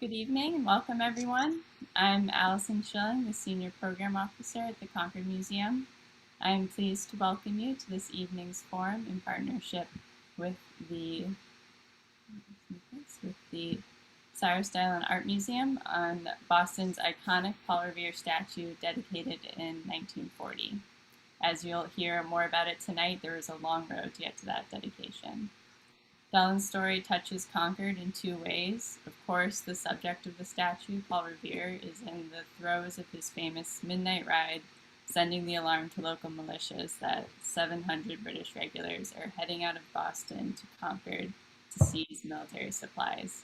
Good evening and welcome everyone. I'm Allison Schilling, the Senior Program Officer at the Concord Museum. I am pleased to welcome you to this evening's forum in partnership with the Cyrus Dallin Art Museum on Boston's iconic Paul Revere statue dedicated in 1940. As you'll hear more about it tonight, there is a long road to get to that dedication. Dallin's story touches Concord in two ways. Of course, the subject of the statue, Paul Revere, is in the throes of his famous midnight ride, sending the alarm to local militias that 700 British regulars are heading out of Boston to Concord to seize military supplies.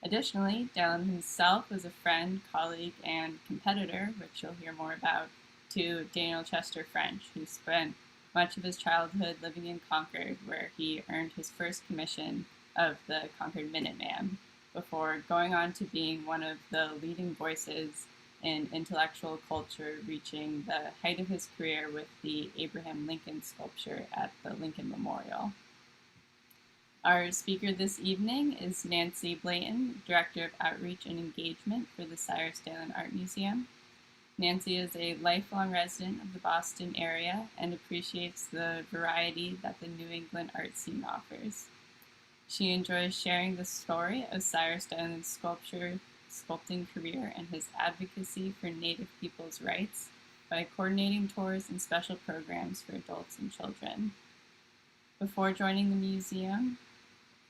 Additionally, Dallin himself was a friend, colleague, and competitor, which you'll hear more about, to Daniel Chester French, who spent much of his childhood living in Concord, where he earned his first commission of the Concord Minuteman, before going on to being one of the leading voices in intellectual culture, reaching the height of his career with the Abraham Lincoln sculpture at the Lincoln Memorial. Our speaker this evening is Nancy Blayton, Director of Outreach and Engagement for the Cyrus Dallin Art Museum. Nancy is a lifelong resident of the Boston area and appreciates the variety that the New England art scene offers. She enjoys sharing the story of Cyrus Dallin's sculpting career and his advocacy for Native people's rights by coordinating tours and special programs for adults and children. Before joining the museum,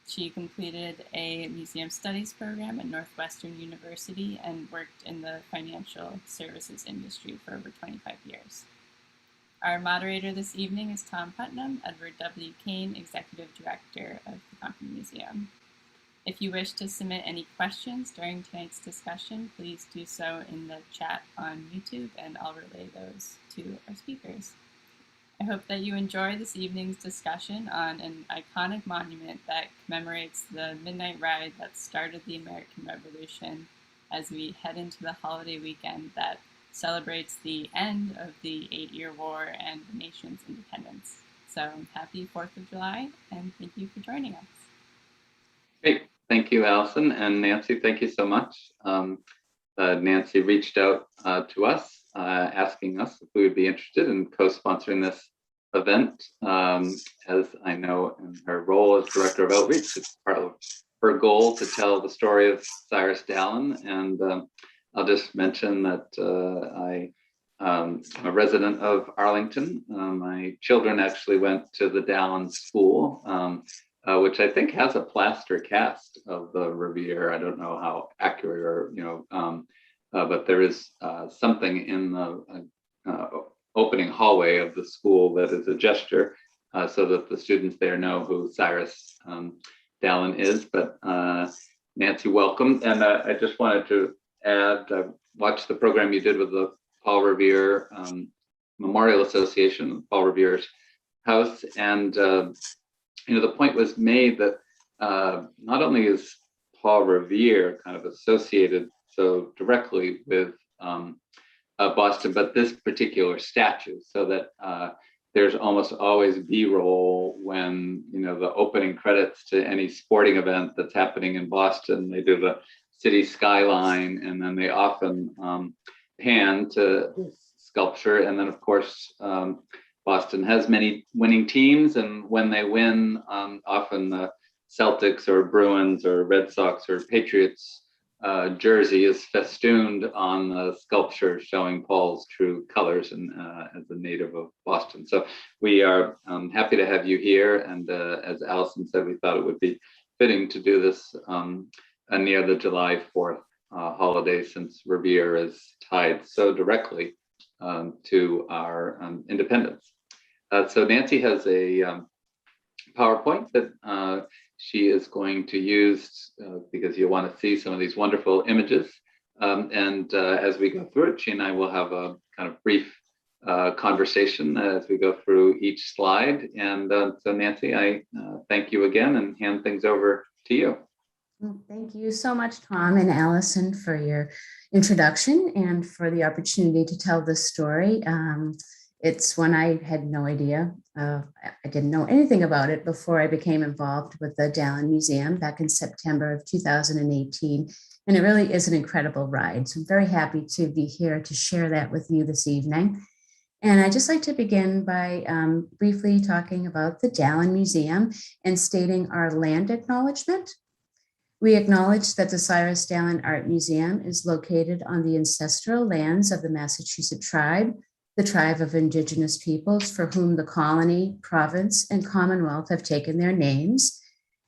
she completed a museum studies program at Northwestern University and worked in the financial services industry for over 25 years. Our moderator this evening is Tom Putnam, Edward W. Kane, Executive Director of the Concord Museum. If you wish to submit any questions during tonight's discussion, please do so in the chat on YouTube, and I'll relay those to our speakers. I hope that you enjoy this evening's discussion on an iconic monument that commemorates the midnight ride that started the American Revolution as we head into the holiday weekend that celebrates the end of the 8-Year War and the nation's independence. So happy 4th of July, and thank you for joining us. Great, thank you, Allison, and Nancy, thank you so much. Nancy reached out to us asking us if we would be interested in co-sponsoring this event. As I know, in her role as Director of Outreach, it's part of her goal to tell the story of Cyrus Dallin. And I'll just mention that I'm a resident of Arlington. My children actually went to the Dallin School, which I think has a plaster cast of the Revere. I don't know how accurate or, but there is something in the opening hallway of the school that is a gesture so that the students there know who Cyrus Dallin is. But Nancy, welcome. And I just wanted to add, watch the program you did with the Paul Revere Memorial Association, Paul Revere's house. And, the point was made that not only is Paul Revere kind of associated so directly with Boston, but this particular statue, so that there's almost always B-roll when, the opening credits to any sporting event that's happening in Boston. They do the city skyline, and then they often pan to sculpture. And then, of course, Boston has many winning teams, and when they win, often the Celtics or Bruins or Red Sox or Patriots jersey is festooned on the sculpture showing Paul's true colors and as a native of Boston. So we are happy to have you here. And as Allison said, we thought it would be fitting to do this near the July 4th holiday, since Revere is tied so directly to our independence. So Nancy has a PowerPoint that she is going to use because you'll want to see some of these wonderful images. And as we go through it, she and I will have a kind of brief conversation as we go through each slide. And so Nancy, I thank you again and hand things over to you. Well, thank you so much, Tom and Allison, for your introduction and for the opportunity to tell this story. It's one I had no idea. I didn't know anything about it before I became involved with the Dallin Museum back in September of 2018. And it really is an incredible ride. So I'm very happy to be here to share that with you this evening. And I'd just like to begin by briefly talking about the Dallin Museum and stating our land acknowledgement. We acknowledge that the Cyrus Dallin Art Museum is located on the ancestral lands of the Massachusetts tribe, the tribe of indigenous peoples for whom the colony, province, and commonwealth have taken their names.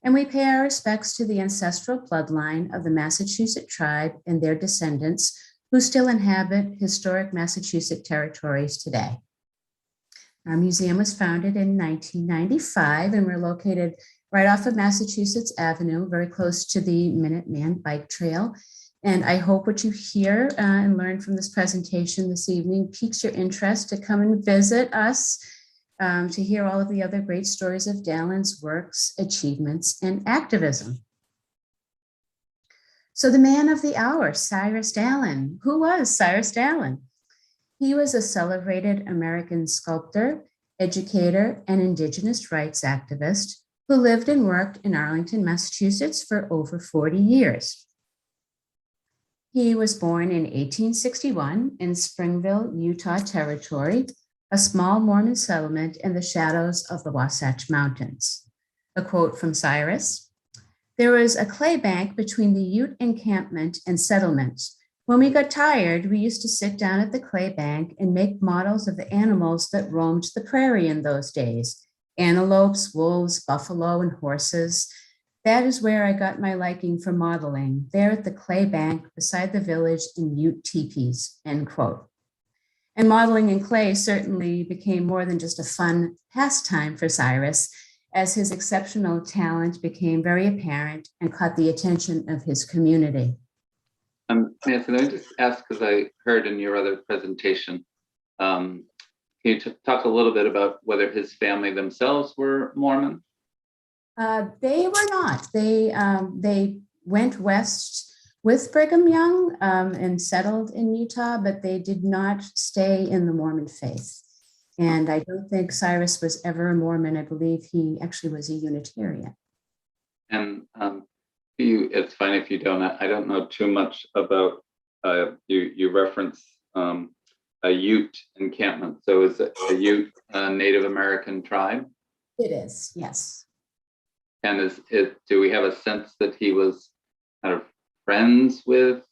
And we pay our respects to the ancestral bloodline of the Massachusetts tribe and their descendants who still inhabit historic Massachusetts territories today. Our museum was founded in 1995, and we're located right off of Massachusetts Avenue, very close to the Minuteman Bike Trail. And I hope what you hear and learn from this presentation this evening piques your interest to come and visit us, to hear all of the other great stories of Dallin's works, achievements, and activism. So the man of the hour, Cyrus Dallin. Who was Cyrus Dallin? He was a celebrated American sculptor, educator, and Indigenous rights activist who lived and worked in Arlington, Massachusetts for over 40 years. He was born in 1861 in Springville, Utah Territory, a small Mormon settlement in the shadows of the Wasatch Mountains. A quote from Cyrus: "There was a clay bank between the Ute encampment and settlement. When we got tired, we used to sit down at the clay bank and make models of the animals that roamed the prairie in those days: antelopes, wolves, buffalo, and horses. That is where I got my liking for modeling, there at the clay bank beside the village in Ute teepees," end quote. And modeling in clay certainly became more than just a fun pastime for Cyrus, as his exceptional talent became very apparent and caught the attention of his community. Nancy, let me just ask, because I heard in your other presentation, can you talk a little bit about whether his family themselves were Mormon? They were not. They went west with Brigham Young and settled in Utah, but they did not stay in the Mormon faith. And I don't think Cyrus was ever a Mormon. I believe he actually was a Unitarian. And it's fine if you don't. I don't know too much about. You reference a Ute encampment. So is it a Ute Native American tribe? It is, yes. And do we have a sense that he was kind of friends with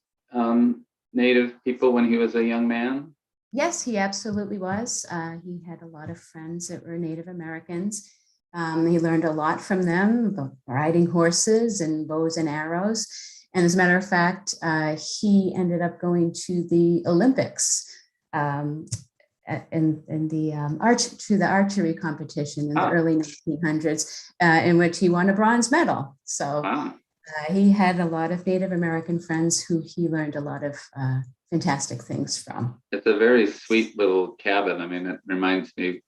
Native people when he was a young man? Yes, he absolutely was. He had a lot of friends that were Native Americans. He learned a lot from them about riding horses and bows and arrows. And as a matter of fact, he ended up going to the Olympics to the archery competition in the early 1900s, in which he won a bronze medal. So he had a lot of Native American friends who he learned a lot of fantastic things from. It's a very sweet little cabin. I mean, it reminds me,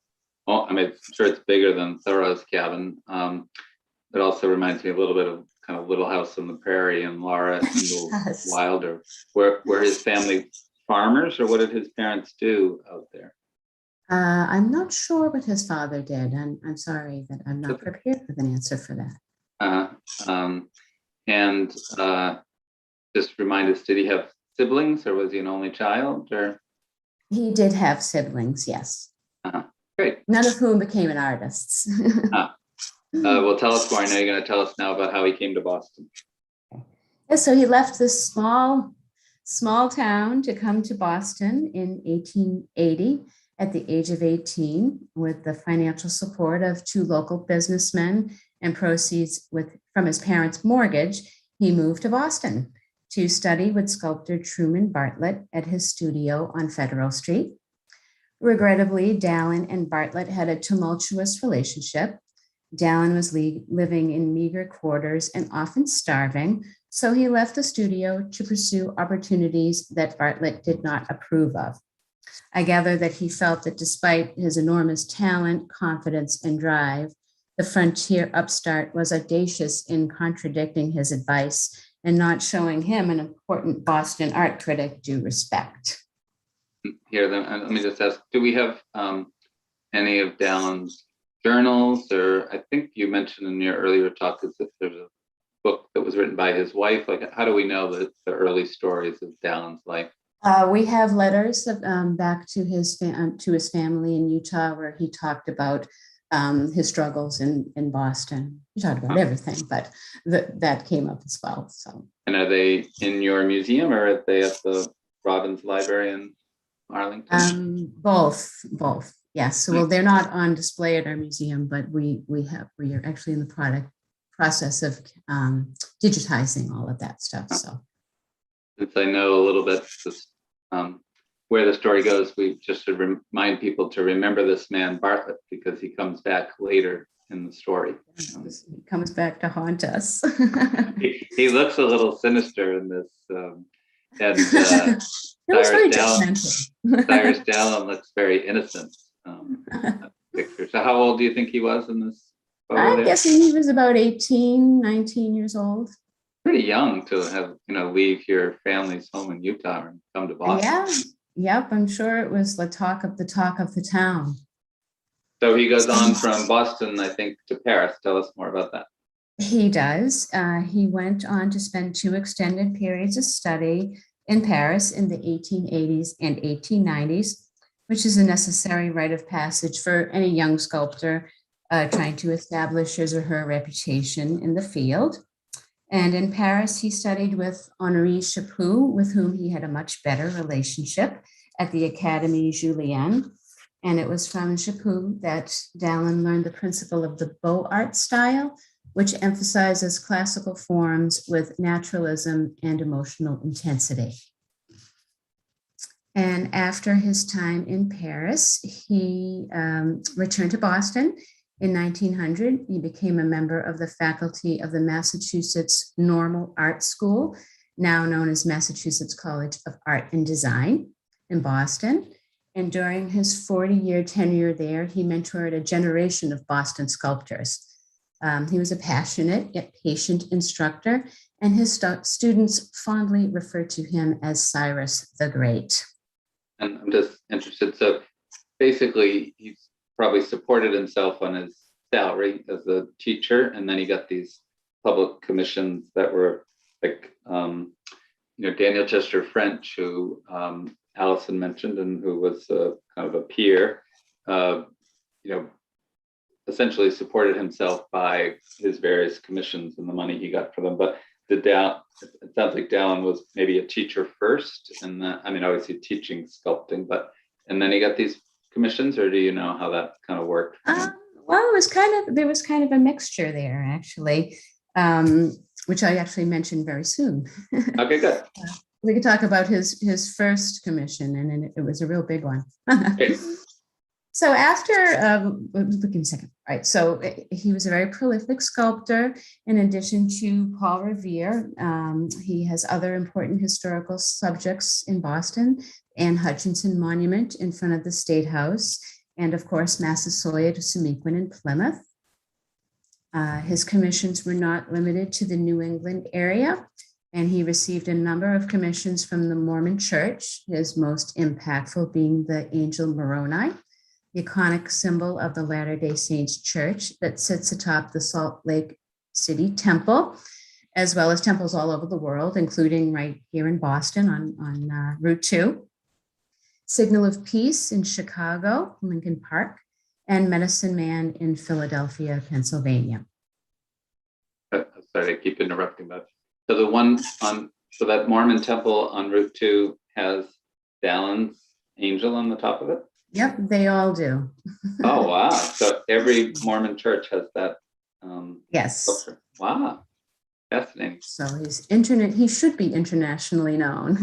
I'm sure it's bigger than Thoreau's cabin. It also reminds me a little bit of kind of Little House on the Prairie and Laura and Yes. Wilder. Were his family farmers, or what did his parents do out there? I'm not sure what his father did, and I'm sorry that I'm not prepared with an answer for that. And just remind us, did he have siblings, or was he an only child? Or he did have siblings, yes. Great. None of whom became an artist. Well, tell us more. I know you're going to tell us now about how he came to Boston. Yeah, so he left this small town to come to Boston in 1880 at the age of 18 with the financial support of two local businessmen and proceeds from his parents' mortgage. He moved to Boston to study with sculptor Truman Bartlett at his studio on Federal Street. Regrettably, Dallin and Bartlett had a tumultuous relationship. Dallin was living in meager quarters and often starving, so he left the studio to pursue opportunities that Bartlett did not approve of. I gather that he felt that despite his enormous talent, confidence, and drive, the frontier upstart was audacious in contradicting his advice and not showing him, an important Boston art critic, due respect. hear them. And let me just ask, do we have any of Dallin's journals? Or I think you mentioned in your earlier talk is that there's a book that was written by his wife. Like, how do we know the early stories of Dallin's life? We have letters back to his family in Utah, where he talked about his struggles in Boston. He talked about everything, but that came up as well. So. And are they in your museum, or are they at the Robbins Library in Arlington? Both. Yes. So, well, they're not on display at our museum, but we are actually in the process of digitizing all of that stuff. So. Since I know a little bit where the story goes, we just should remind people to remember this man Bartlett, because he comes back later in the story. He comes back to haunt us. he looks a little sinister in this. Cyrus Dallin looks very innocent. Picture. So how old do you think he was in this photo? I'm guessing he was about 18, 19 years old. Pretty young to have, leave your family's home in Utah and come to Boston. Yeah. Yep. I'm sure it was the talk of the town. So he goes on from Boston, I think, to Paris. Tell us more about that. He does. He went on to spend 2 extended periods of study in Paris in the 1880s and 1890s, which is a necessary rite of passage for any young sculptor trying to establish his or her reputation in the field. And in Paris, he studied with Henri Chaput, with whom he had a much better relationship at the Académie Julienne. And it was from Chaput that Dallin learned the principle of the Beaux Art style, which emphasizes classical forms with naturalism and emotional intensity. And after his time in Paris, he returned to Boston. In 1900, he became a member of the faculty of the Massachusetts Normal Art School, now known as Massachusetts College of Art and Design in Boston. And during his 40-year tenure there, he mentored a generation of Boston sculptors. He was a passionate yet patient instructor, and his students fondly referred to him as Cyrus the Great. And I'm just interested, so basically he's probably supported himself on his salary as a teacher, and then he got these public commissions that were like, Daniel Chester French, who Allison mentioned, and who was kind of a peer, essentially supported himself by his various commissions and the money he got for them. But it sounds like Dallin was maybe a teacher first, and then, obviously teaching sculpting, and then he got these commissions, or do you know how that kind of worked? Well, there was kind of a mixture there, actually, which I actually mentioned very soon. Okay, good. We could talk about his first commission, and it was a real big one. Okay. So after, give me a second. All right, so he was a very prolific sculptor. In addition to Paul Revere, he has other important historical subjects in Boston, Anne Hutchinson Monument in front of the State House, and of course, Massasoit, Sumiquin, and Plymouth. His commissions were not limited to the New England area, and he received a number of commissions from the Mormon Church, his most impactful being the Angel Moroni, the iconic symbol of the Latter-day Saints Church that sits atop the Salt Lake City Temple, as well as temples all over the world, including right here in Boston on Route 2. Signal of Peace in Chicago, Lincoln Park, and Medicine Man in Philadelphia, Pennsylvania. Sorry, I keep interrupting, but so the one so that Mormon temple on Route 2 has Dallin's angel on the top of it? Yep, they all do. Oh, wow. So every Mormon church has that. Yes. Sculpture. Wow. Fascinating. So he should be internationally known,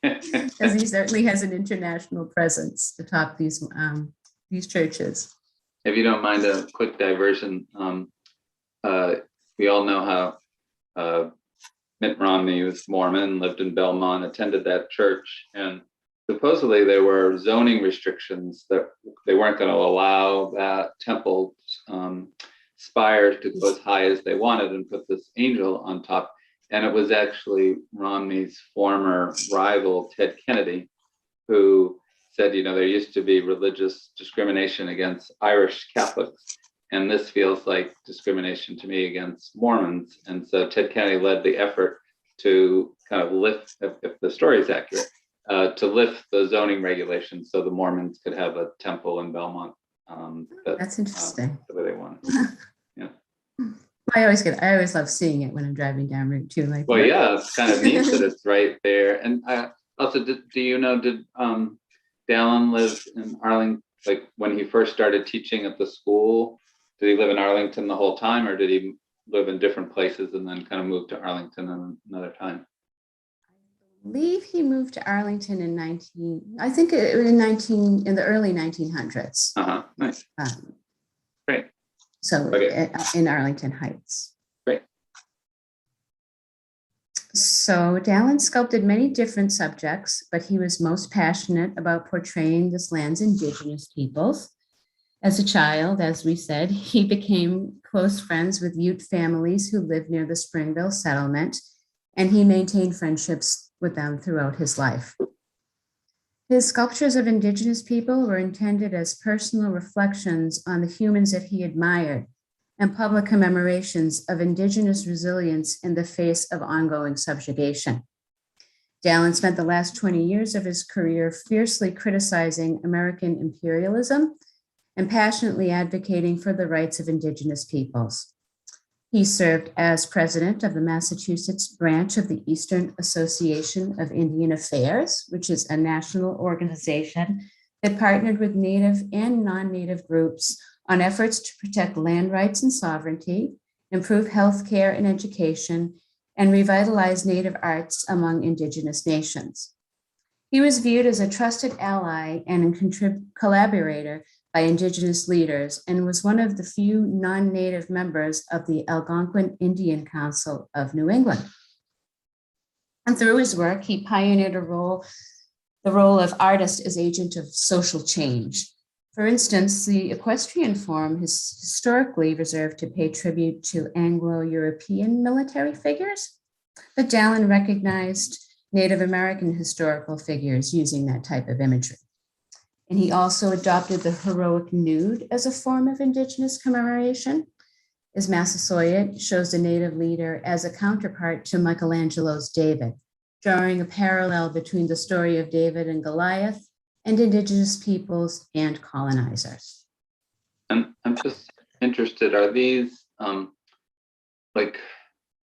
because he certainly has an international presence atop these churches. If you don't mind a quick diversion, we all know how Mitt Romney was Mormon, lived in Belmont, attended that church, and supposedly there were zoning restrictions that they weren't going to allow that temple spire to go as high as they wanted and put this angel on top. And it was actually Romney's former rival, Ted Kennedy, who said, there used to be religious discrimination against Irish Catholics, and this feels like discrimination to me against Mormons. And so Ted Kennedy led the effort to kind of lift, if the story is accurate, to lift the zoning regulations so the Mormons could have a temple in Belmont. That's interesting. The way they want it. Yeah. I always love seeing it when I'm driving down Route 2. Like, well, yeah, it's kind of neat that it's right there. And also, did Dallin live in Arlington? Like when he first started teaching at the school, did he live in Arlington the whole time, or did he live in different places and then kind of moved to Arlington another time? I believe he moved to Arlington in the early 1900s. Nice. Great. So okay. In Arlington Heights. Great. So Dallin sculpted many different subjects, but he was most passionate about portraying this land's indigenous peoples. As a child, as we said, he became close friends with Ute families who lived near the Springville settlement, and he maintained friendships with them throughout his life. His sculptures of indigenous people were intended as personal reflections on the humans that he admired and public commemorations of indigenous resilience in the face of ongoing subjugation. Dallin spent the last 20 years of his career fiercely criticizing American imperialism and passionately advocating for the rights of indigenous peoples. He served as president of the Massachusetts branch of the Eastern Association of Indian Affairs, which is a national organization that partnered with Native and non-Native groups on efforts to protect land rights and sovereignty, improve healthcare and education, and revitalize Native arts among indigenous nations. He was viewed as a trusted ally and a collaborator by indigenous leaders and was one of the few non-Native members of the Algonquin Indian Council of New England. And through his work, he pioneered the role of artist as agent of social change. For instance, the equestrian form is historically reserved to pay tribute to Anglo-European military figures, but Dallin recognized Native American historical figures using that type of imagery. And he also adopted the heroic nude as a form of indigenous commemoration. His Massasoit shows the Native leader as a counterpart to Michelangelo's David, drawing a parallel between the story of David and Goliath and indigenous peoples and colonizers. I'm just interested, are these like,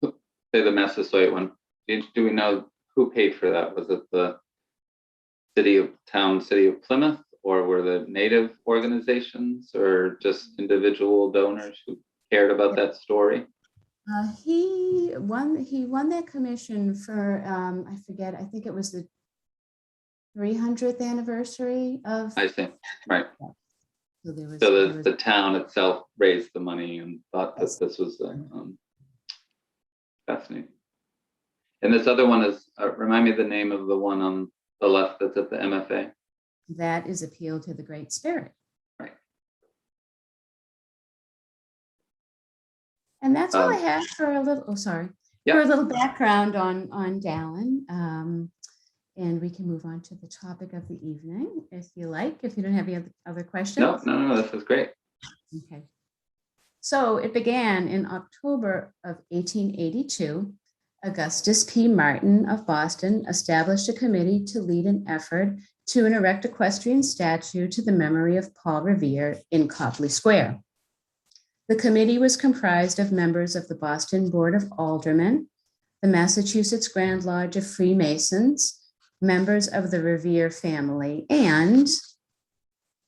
say the Massasoit one, do we know who paid for that? Was it the city of Plymouth, or were the Native organizations or just individual donors who cared about that story? He won that commission for, I forget, I think it was the 300th anniversary of. I see, right. So the town itself raised the money and thought that this was fascinating. And this other one is, remind me the name of the one on the left that's at the MFA. That is Appeal to the Great Spirit. Right. And that's all I have for a little, for a little background on Dallin. And we can move on to the topic of the evening, if you like, if you don't have any other questions. No, this is great. Okay. So it began in October of 1882. Augustus P. Martin of Boston established a committee to lead an effort to erect an equestrian statue to the memory of Paul Revere in Copley Square. The committee was comprised of members of the Boston Board of Aldermen, the Massachusetts Grand Lodge of Freemasons, members of the Revere family, and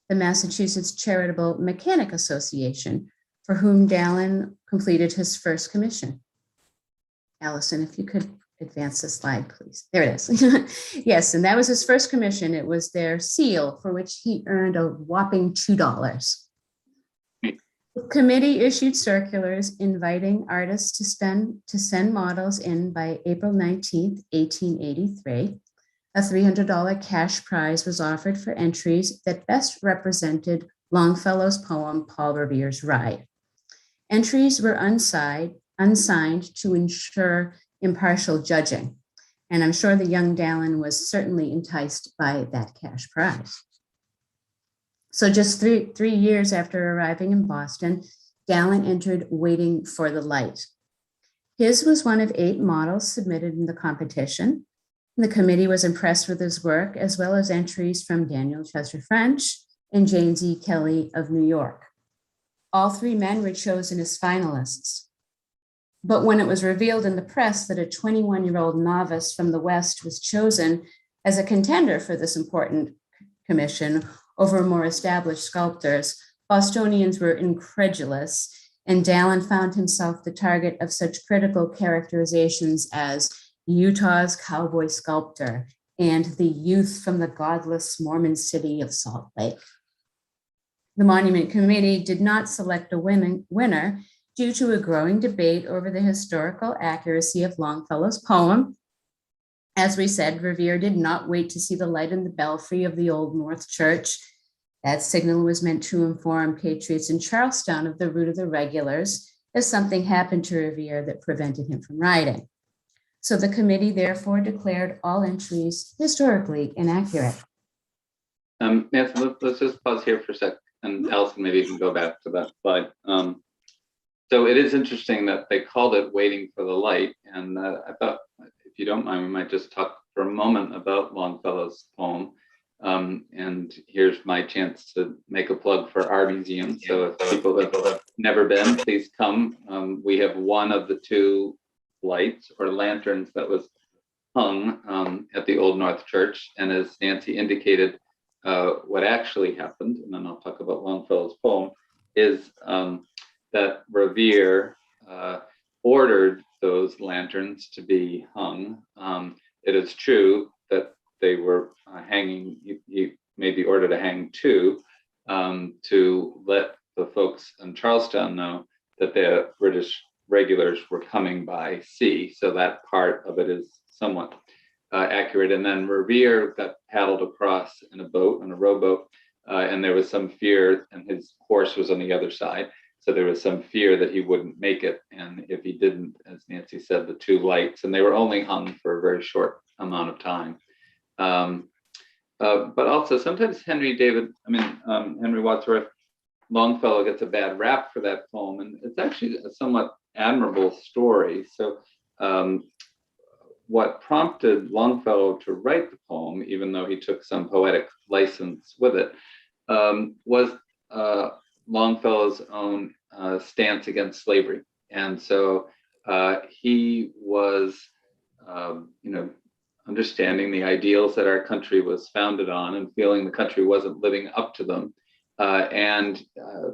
the Massachusetts Charitable Mechanic Association, for whom Dallin completed his first commission. Allison, if you could advance the slide, please. There it is. Yes, and that was his first commission. It was their seal, for which he earned a whopping $2. The committee issued circulars inviting artists to send models in by April 19th, 1883. A $300 cash prize was offered for entries that best represented Longfellow's poem, Paul Revere's Ride. Entries were unsigned to ensure impartial judging. And I'm sure the young Dallin was certainly enticed by that cash prize. So just three years after arriving in Boston, Dallin entered Waiting for the Light. His was one of 8 models submitted in the competition. The committee was impressed with his work, as well as entries from Daniel Chester French and James E. Kelly of New York. All 3 men were chosen as finalists. But when it was revealed in the press that a 21-year-old novice from the West was chosen as a contender for this important commission over more established sculptors, Bostonians were incredulous, and Dallin found himself the target of such critical characterizations as Utah's cowboy sculptor and the youth from the godless Mormon city of Salt Lake. The Monument Committee did not select a winner due to a growing debate over the historical accuracy of Longfellow's poem. As we said, Revere did not wait to see the light in the belfry of the Old North Church. That signal was meant to inform patriots in Charlestown of the route of the regulars, as something happened to Revere that prevented him from riding. So the committee therefore declared all entries historically inaccurate. Nancy, let's just pause here for a sec, and Allison, maybe you can go back to that slide. So it is interesting that they called it Waiting for the Light, and I thought, if you don't mind, we might just talk for a moment about Longfellow's poem. And here's my chance to make a plug for our museum. So if people have never been, please come. We have one of the 2 lights or lanterns that was hung at the Old North Church. And as Nancy indicated, what actually happened, and then I'll talk about Longfellow's poem, is that Revere ordered those lanterns to be hung. It is true that they were hanging, he made the order to hang 2 to let the folks in Charlestown know that the British regulars were coming by sea. So that part of it is somewhat accurate. And then Revere got paddled across in a boat, in a rowboat, and there was some fear, and his horse was on the other side. So there was some fear that he wouldn't make it. And if he didn't, as Nancy said, the 2 lights, and they were only hung for a very short amount of time. But also sometimes Henry Wadsworth Longfellow gets a bad rap for that poem, and it's actually a somewhat admirable story. So what prompted Longfellow to write the poem, even though he took some poetic license with it, was Longfellow's own stance against slavery. And so he was, understanding the ideals that our country was founded on and feeling the country wasn't living up to them. And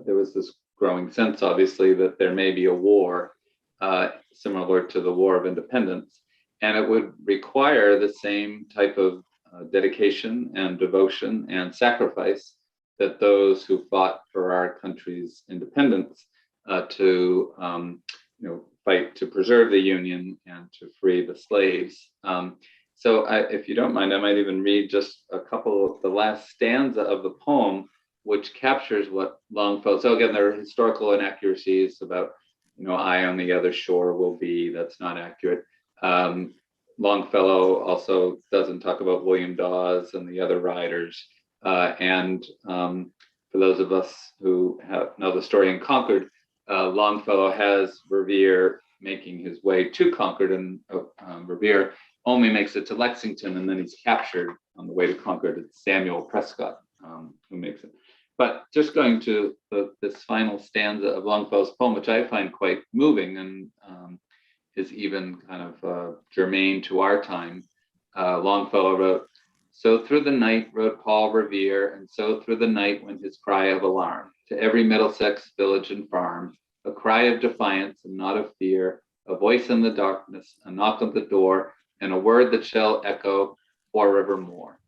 there was this growing sense, obviously, that there may be a war similar to the War of Independence, and it would require the same type of dedication and devotion and sacrifice that those who fought for our country's independence to fight to preserve the Union and to free the slaves. So if you don't mind, I might even read just a couple of the last stanza of the poem, which captures what Longfellow, so again, there are historical inaccuracies about, I on the other shore will be, that's not accurate. Longfellow also doesn't talk about William Dawes and the other riders. And for those of us who know the story in Concord, Longfellow has Revere making his way to Concord, and Revere only makes it to Lexington, and then he's captured on the way to Concord. It's Samuel Prescott who makes it. But just going to this final stanza of Longfellow's poem, which I find quite moving and is even kind of germane to our time. Longfellow wrote, "So through the night rode Paul Revere, and so through the night went his cry of alarm to every Middlesex village and farm, a cry of defiance and not of fear, a voice in the darkness, a knock on the door, and a word that shall echo forevermore.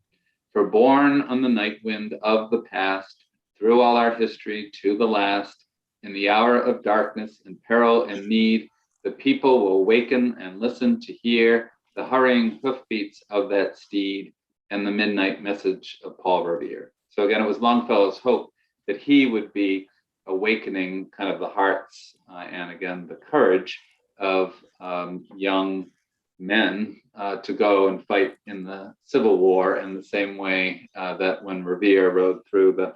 For born on the night wind of the past, through all our history to the last, in the hour of darkness and peril and need, the people will waken and listen to hear the hurrying hoofbeats of that steed and the midnight message of Paul Revere." So again, it was Longfellow's hope that he would be awakening kind of the hearts and again, the courage of young men to go and fight in the Civil War in the same way that when Revere rode through the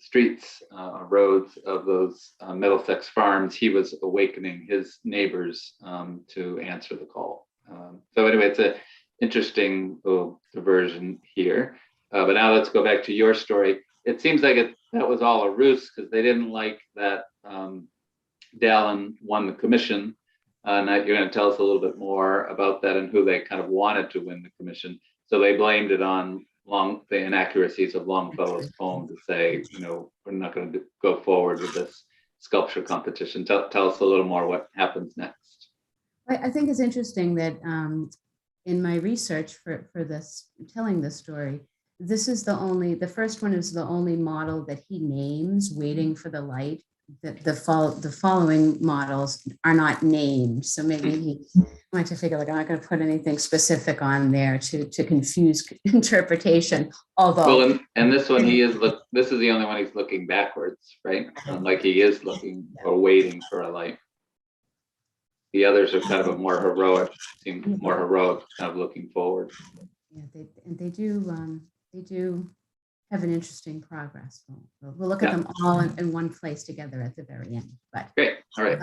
streets, roads of those Middlesex farms, he was awakening his neighbors to answer the call. So anyway, it's an interesting little diversion here. But now let's go back to your story. It seems like that was all a ruse because they didn't like that Dallin won the commission. Now you're going to tell us a little bit more about that and who they kind of wanted to win the commission. So they blamed it on the inaccuracies of Longfellow's poem to say, we're not going to go forward with this sculpture competition. Tell us a little more what happens next. I think it's interesting that in my research for this, telling this story, the first one is the only model that he names, Waiting for the Light. The following models are not named. So maybe he wanted to figure, like, I'm not going to put anything specific on there to confuse interpretation. Although, and this one this is the only one he's looking backwards, right? Like he is looking or waiting for a light. The others are kind of kind of looking forward. Yeah, they do have an interesting progress. We'll look at them all in one place together at the very end. But great. All right.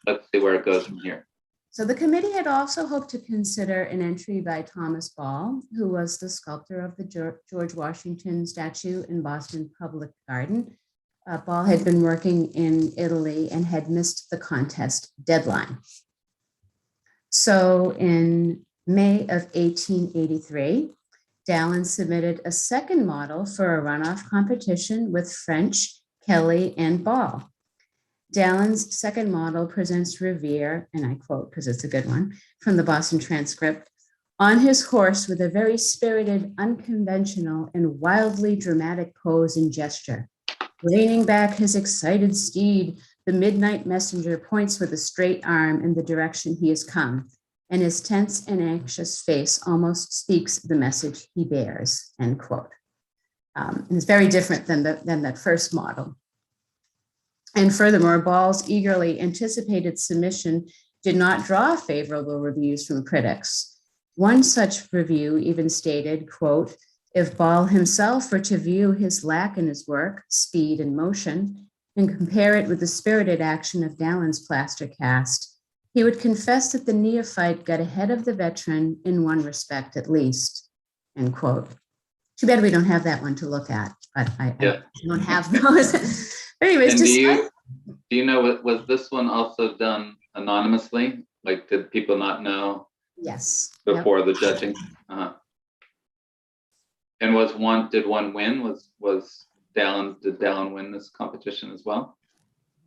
Let's see where it goes from here. So the committee had also hoped to consider an entry by Thomas Ball, who was the sculptor of the George Washington statue in Boston Public Garden. Ball had been working in Italy and had missed the contest deadline. So in May of 1883, Dallin submitted a second model for a runoff competition with French, Kelly, and Ball. Dallin's second model presents Revere, and I quote because it's a good one, from the Boston transcript, on his horse with a very spirited, unconventional, and wildly dramatic pose and gesture. Reining back his excited steed, the midnight messenger points with a straight arm in the direction he has come, and his tense and anxious face almost speaks the message he bears, end quote. And it's very different than that first model. And furthermore, Ball's eagerly anticipated submission did not draw favorable reviews from critics. One such review even stated, quote, if Ball himself were to view his lack in his work, speed and motion, and compare it with the spirited action of Dallin's plaster cast, he would confess that the neophyte got ahead of the veteran in one respect at least, end quote. Too bad we don't have that one to look at, but I don't have those. But anyways, and do you know, was this one also done anonymously? Like, did people not know? Yes. Before the judging? And did one win? Did Dallin win this competition as well?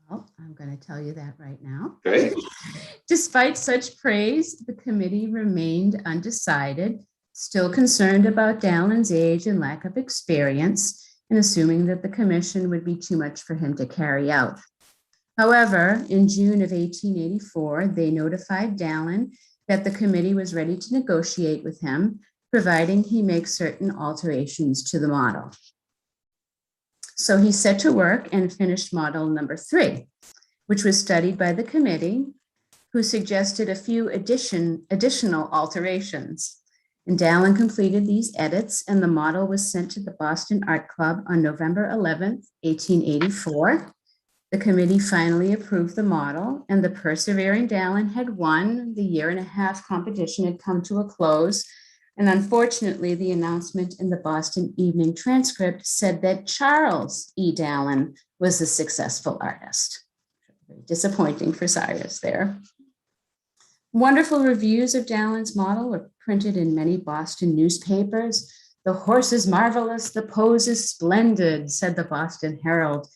Well, I'm going to tell you that right now. Great. Despite such praise, the committee remained undecided, still concerned about Dallin's age and lack of experience, and assuming that the commission would be too much for him to carry out. However, in June of 1884, they notified Dallin that the committee was ready to negotiate with him, providing he makes certain alterations to the model. So he set to work and finished model number 3, which was studied by the committee, who suggested a few additional alterations. And Dallin completed these edits, and the model was sent to the Boston Art Club on November 11th, 1884. The committee finally approved the model, and the persevering Dallin had won. The year-and-a-half competition had come to a close. And unfortunately, the announcement in the Boston Evening Transcript said that Charles E. Dallin was the successful artist. Very disappointing for Cyrus there. Wonderful reviews of Dallin's model were printed in many Boston newspapers. The horse is marvelous, the pose is splendid, said the Boston Herald.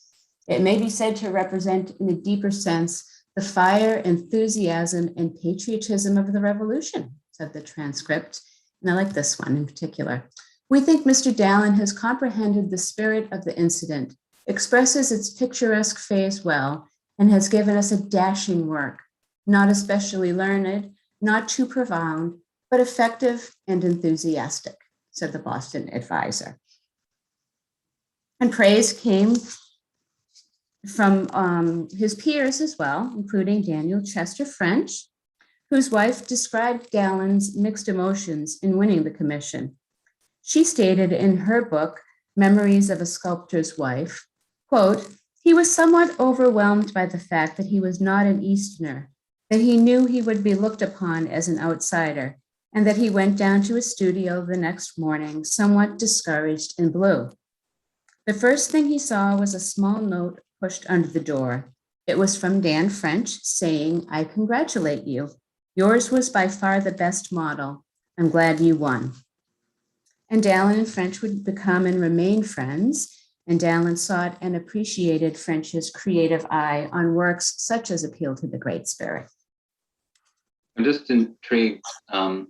It may be said to represent in a deeper sense the fire, enthusiasm, and patriotism of the Revolution, said the transcript. And I like this one in particular. We think Mr. Dallin has comprehended the spirit of the incident, expresses its picturesque phase well, and has given us a dashing work, not especially learned, not too profound, but effective and enthusiastic, said the Boston Advisor. And praise came from his peers as well, including Daniel Chester French, whose wife described Dallin's mixed emotions in winning the commission. She stated in her book, Memories of a Sculptor's Wife, quote, "He was somewhat overwhelmed by the fact that he was not an Easterner, that he knew he would be looked upon as an outsider, and that he went down to his studio the next morning, somewhat discouraged and blue. The first thing he saw was a small note pushed under the door. It was from Dan French saying, 'I congratulate you. Yours was by far the best model. I'm glad you won.'" And Dallin and French would become and remain friends, and Dallin sought and appreciated French's creative eye on works such as Appeal to the Great Spirit. I'm just intrigued, and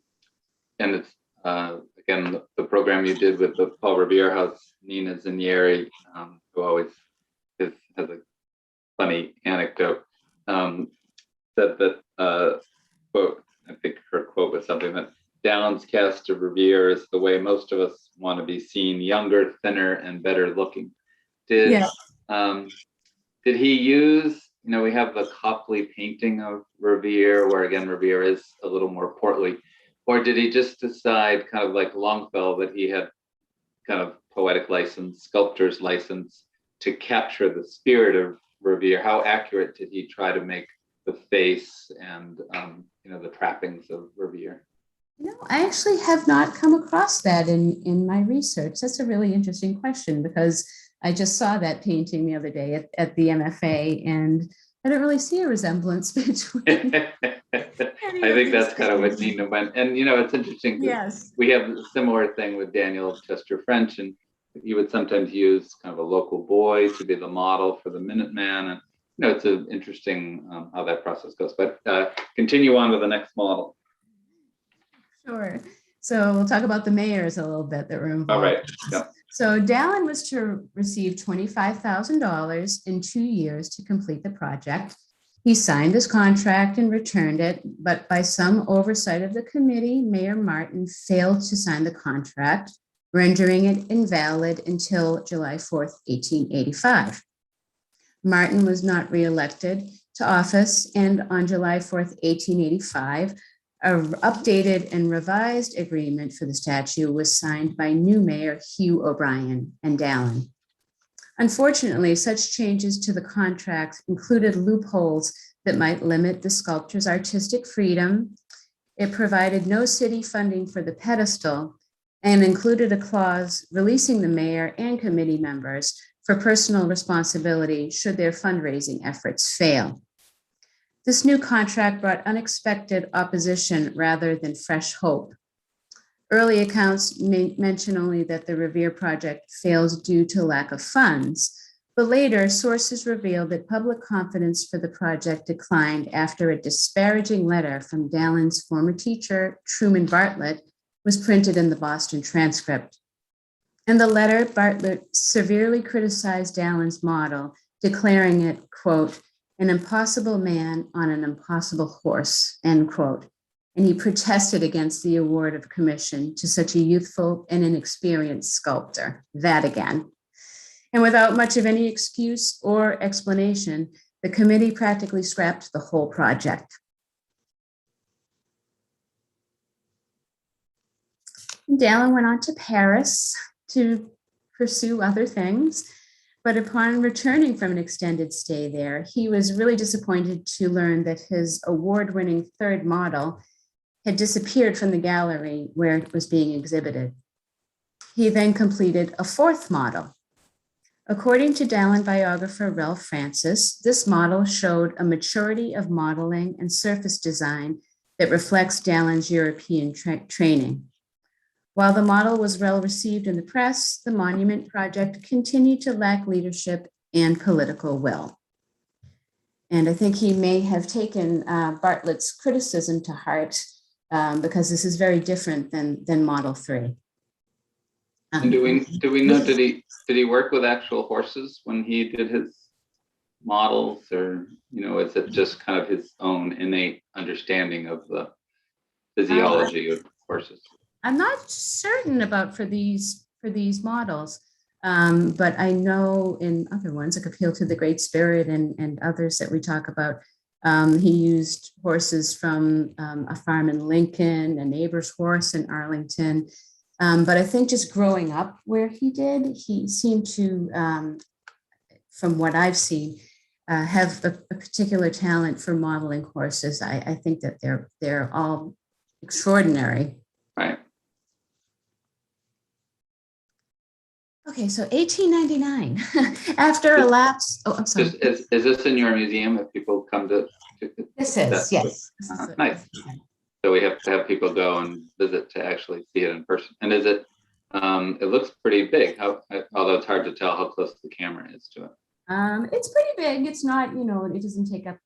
it's again the program you did with the Paul Revere House. Nina Zanieri, who always has a funny anecdote, said that quote, I think her quote was something that Dallin's cast of Revere is the way most of us want to be seen: younger, thinner, and better looking. Did he use, we have the Copley painting of Revere, where again Revere is a little more portly, or did he just decide, kind of like Longfellow, that he had kind of poetic license, sculptor's license, to capture the spirit of Revere? How accurate did he try to make the face and the trappings of Revere? I actually have not come across that in my research. That's a really interesting question, because I just saw that painting the other day at the MFA, and I don't really see a resemblance between. I think that's kind of what Nina went. And, it's interesting. Yes. We have a similar thing with Daniel Chester French, and he would sometimes use kind of a local boy to be the model for the Minuteman. And, it's an interesting how that process goes. But continue on with the next model. Sure. So we'll talk about the mayors a little bit that were involved. All right. Yeah. So Dallin was to receive $25,000 in 2 years to complete the project. He signed his contract and returned it, but by some oversight of the committee, Mayor Martin failed to sign the contract, rendering it invalid until July 4th, 1885. Martin was not reelected to office, and on July 4th, 1885, an updated and revised agreement for the statue was signed by new Mayor Hugh O'Brien and Dallin. Unfortunately, such changes to the contract included loopholes that might limit the sculptor's artistic freedom. It provided no city funding for the pedestal and included a clause releasing the mayor and committee members for personal responsibility should their fundraising efforts fail. This new contract brought unexpected opposition rather than fresh hope. Early accounts mention only that the Revere project failed due to lack of funds, but later sources revealed that public confidence for the project declined after a disparaging letter from Dallin's former teacher, Truman Bartlett, was printed in the Boston Transcript. In the letter, Bartlett severely criticized Dallin's model, declaring it, quote, "an impossible man on an impossible horse," end quote. And he protested against the award of commission to such a youthful and inexperienced sculptor. That again. And without much of any excuse or explanation, the committee practically scrapped the whole project. Dallin went on to Paris to pursue other things. But upon returning from an extended stay there, he was really disappointed to learn that his award-winning third model had disappeared from the gallery where it was being exhibited. He then completed a fourth model. According to Dallin biographer Ralph Francis, this model showed a maturity of modeling and surface design that reflects Dallin's European training. While the model was well received in the press, the monument project continued to lack leadership and political will. And I think he may have taken Bartlett's criticism to heart because this is very different than Model 3. And do we know, did he work with actual horses when he did his models, or is it just kind of his own innate understanding of the physiology of horses? I'm not certain about for these models, but I know in other ones, like Appeal to the Great Spirit and others that we talk about, He used horses from a farm in Lincoln, a neighbor's horse in Arlington. But I think just growing up where he did, he seemed to, from what I've seen, have a particular talent for modeling horses. I think that they're all extraordinary. Right. Okay, so 1899, after a lapse. Oh, I'm sorry. Is this in your museum if people come to This is, yes. This is nice. So we have to have people go and visit to actually see it in person. And is it, it looks pretty big, although it's hard to tell how close the camera is to it. It's pretty big. It's not, it doesn't take up,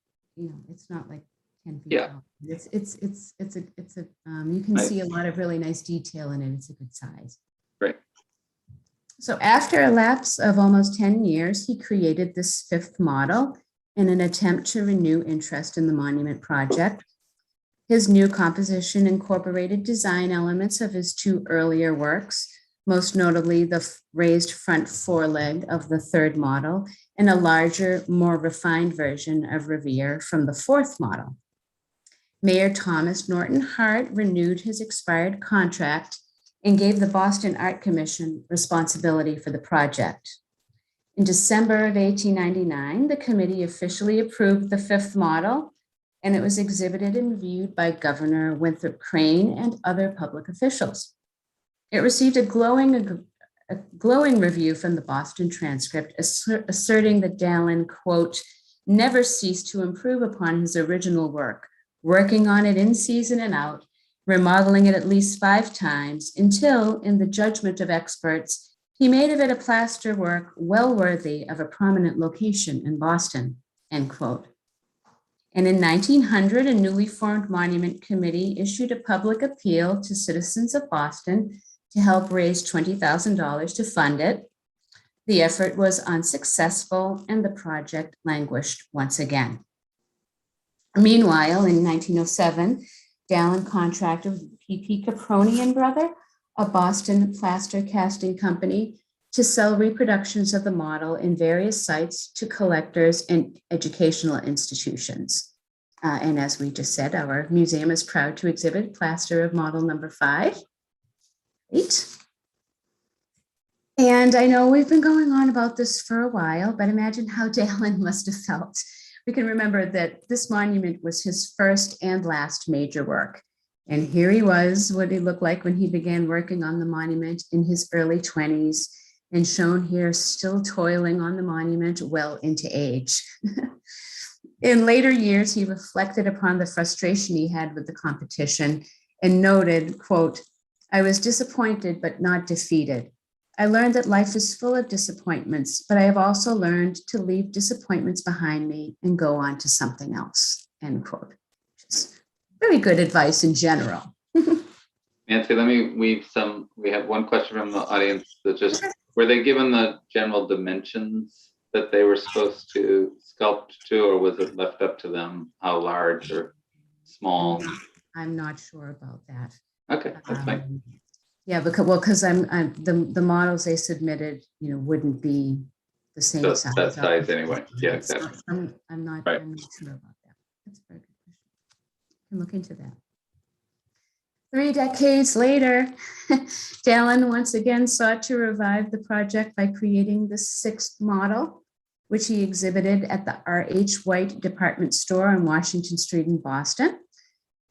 it's not like 10 feet tall. You can see a lot of really nice detail in it. It's a good size. Great. So after a lapse of almost 10 years, he created this fifth model in an attempt to renew interest in the monument project. His new composition incorporated design elements of his two earlier works, most notably the raised front foreleg of the third model and a larger, more refined version of Revere from the fourth model. Mayor Thomas Norton Hart renewed his expired contract and gave the Boston Art Commission responsibility for the project. In December of 1899, the committee officially approved the fifth model, and it was exhibited and viewed by Governor Winthrop Crane and other public officials. It received a glowing review from the Boston Transcript, asserting that Dallin, quote, never ceased to improve upon his original work, working on it in season and out, remodeling it at least 5 times until, in the judgment of experts, he made of it a plaster work well worthy of a prominent location in Boston, end quote. And in 1900, a newly formed monument committee issued a public appeal to citizens of Boston to help raise $20,000 to fund it. The effort was unsuccessful and the project languished once again. Meanwhile, in 1907, Dallin contracted with P.P. Caproni and Brother, a Boston plaster casting company, to sell reproductions of the model in various sites to collectors and educational institutions. And as we just said, our museum is proud to exhibit plaster of model number 5. 8. And I know we've been going on about this for a while, but imagine how Dallin must have felt. We can remember that this monument was his first and last major work. And here he was, what he looked like when he began working on the monument in his early 20s, and shown here still toiling on the monument well into age. In later years, he reflected upon the frustration he had with the competition and noted, quote, I was disappointed, but not defeated. I learned that life is full of disappointments, but I have also learned to leave disappointments behind me and go on to something else, end quote. Just very good advice in general. Nancy, let me weave we have one question from the audience that just, were they given the general dimensions that they were supposed to sculpt to, or was it left up to them how large or small? I'm not sure about that. Okay, that's fine. Yeah, because the models they submitted, wouldn't be the same size. That size anyway. Yeah, exactly. I'm not sure about that. That's a very good question. I can look into that. 3 decades later, Dallin once again sought to revive the project by creating the 6th model, which he exhibited at the R.H. White department store on Washington Street in Boston.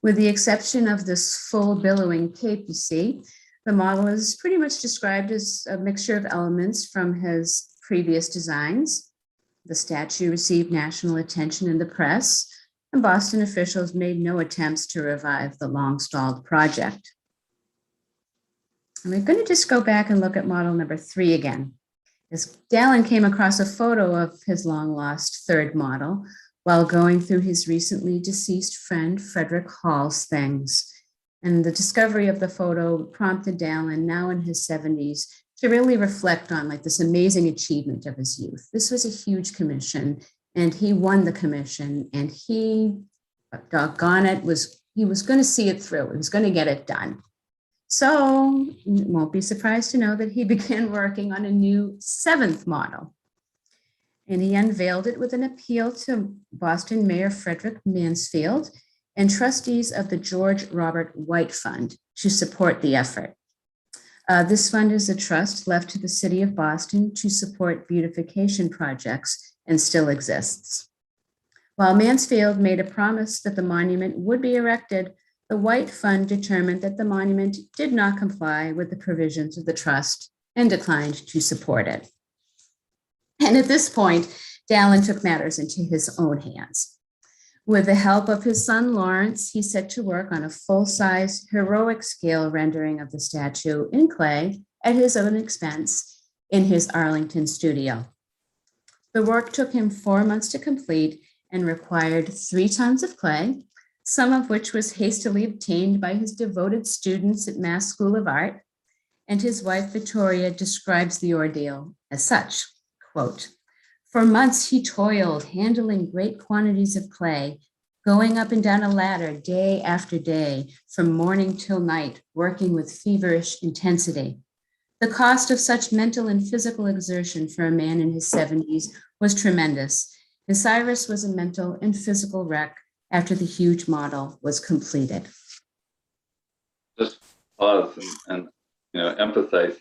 With the exception of this full billowing cape you see, the model is pretty much described as a mixture of elements from his previous designs. The statue received national attention in the press, and Boston officials made no attempts to revive the long-stalled project. And we're going to just go back and look at model number 3 again. As Dallin came across a photo of his long-lost third model while going through his recently deceased friend Frederick Hall's things. And the discovery of the photo prompted Dallin, now in his 70s, to really reflect on this amazing achievement of his youth. This was a huge commission, and he won the commission, and he, doggone it, he was going to see it through. He was going to get it done. So you won't be surprised to know that he began working on a new 7th model. and he unveiled it with an appeal to Boston Mayor Frederick Mansfield and trustees of the George Robert White Fund to support the effort. This fund is a trust left to the city of Boston to support beautification projects and still exists. While Mansfield made a promise that the monument would be erected, the White Fund determined that the monument did not comply with the provisions of the trust and declined to support it. And at this point, Dallin took matters into his own hands. With the help of his son, Lawrence, he set to work on a full-size, heroic-scale rendering of the statue in clay at his own expense in his Arlington studio. The work took him 4 months to complete and required 3 tons of clay, some of which was hastily obtained by his devoted students at Mass School of Art, and his wife, Victoria, describes the ordeal as such, quote, "For months he toiled, handling great quantities of clay, going up and down a ladder day after day, from morning till night, working with feverish intensity. The cost of such mental and physical exertion for a man in his 70s was tremendous, and Cyrus was a mental and physical wreck after the huge model was completed." Just pause and emphasize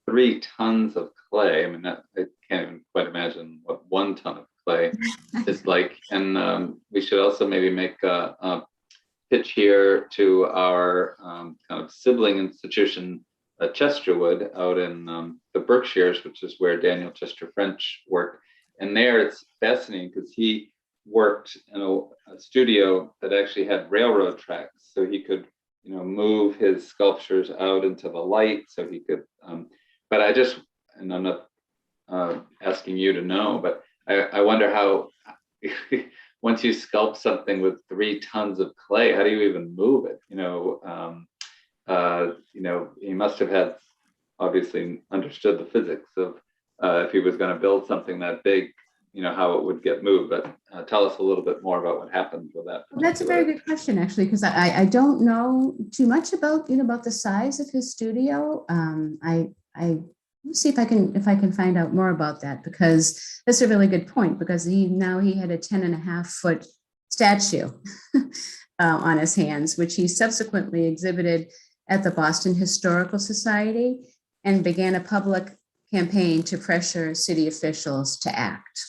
3 tons of clay. I mean, I can't even quite imagine what 1 ton of clay is like. And we should also maybe make a pitch here to our kind of sibling institution, Chesterwood, out in the Berkshires, which is where Daniel Chester French worked. And there it's fascinating because he worked in a studio that actually had railroad tracks, so he could move his sculptures out into the light, so he could but and I'm not asking you to know, but I wonder how once you sculpt something with 3 tons of clay, how do you even move it? He must have had obviously understood the physics of if he was going to build something that big, how it would get moved. But tell us a little bit more about what happened with that. Well, that's a very good question, actually, because I don't know too much about about the size of his studio. I see if I can find out more about that, because that's a really good point, because he had a 10.5-foot statue on his hands, which he subsequently exhibited at the Boston Historical Society and began a public campaign to pressure city officials to act.